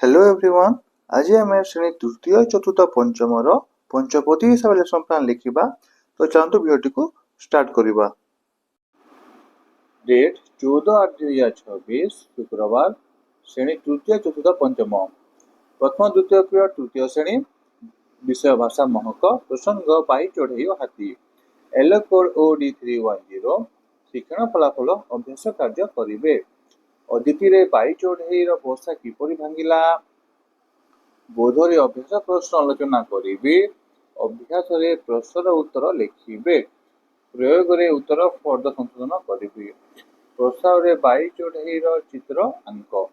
Hello everyone. आज आम श्रेणी तृतीय चतुर्थ पंचमर पंचपदी हिसाब से लेसन प्लान लिखा। तो चलते भिडियो को स्टार्ट करवा। डेट 14/8/2026 शुक्रवार। श्रेणी तृतीय चतुर्थ पंचम। प्रथम द्वितीय पीरियड तृतीय श्रेणी। विषय भाषा महक। प्रसंग बाई चढ़ई और हाथी। L code OD310। शिक्षण फलाफल अभ्यास कार्य करेंगे। अदिति रे बाई चढ़ई बसा किपरि भांगिला। बोधरे अभ्यास प्रश्न आलोचना करेंगे। अभ्यास प्रश्नर उत्तर लिखिबे। प्रयोग रे उत्तर फर्द संशोधन करेंगे। प्रस्ताव रे बाई चढ़ई चित्र आंक।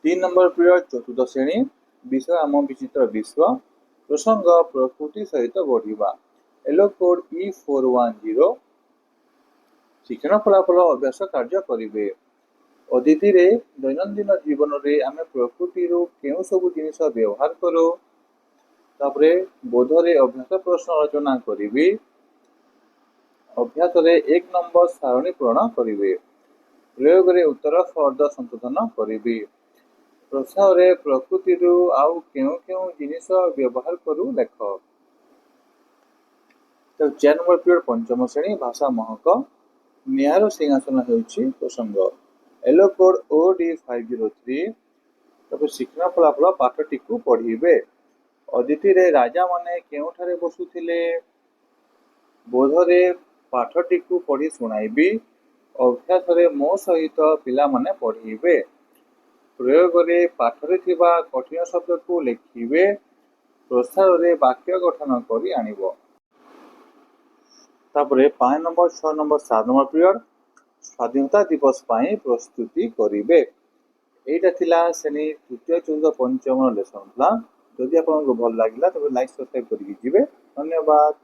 3 नंबर पीरियड चतुर्थ श्रेणी। विषय आम विचित्र विश्व। प्रसंग प्रकृति सहित बढ़िबा। Yellow code E410। शिक्षण फलाफल अभ्यास कार्य करेंगे। अदिति रे दैनंदिन जीवन रे आमे प्रकृति रो केउ सब जिनिस व्यवहार करो। तापरे बोधरे अभ्यास प्रश्न आलोचना करेंगे। अभ्यास रे 1 नंबर सारणी पूर्ण करेंगे। प्रयोग रे उत्तर फर्द संशोधन करेंगे। प्रस्ताव रे प्रकृति रो आउ केउ केउ जिनिस व्यवहार करू लेख। तो 4 नंबर पीरियड पंचम श्रेणी भाषा महक। न्यायर सिंहासन हेउछि प्रसंग। एलो कोड OD503। तब शिक्षण फलाफल पाठटी को पढ़िबे। अदिति रे राजा माने केउठारे बसुथिले। बोधरे पाठटी को पढ़ी सुनाइबी। अभ्यास रे मो सहित पिला माने पढ़िबे। प्रयोग रे पाठरे थिबा कठिन शब्द को लिखिबे। प्रस्ताव रे वाक्य गठन करी आनिबो। तापरे 5 नंबर 6 नंबर 7 नंबर पीरियड स्वाधीनता दिवस पाई प्रस्तुति करेंगे। एटा थिला श्रेणी तृतीय चतुर्थ पंचम लेसन प्लान। जदि आपको भल लगे तब लाइक सब्सक्राइब करके जिवे। धन्यवाद।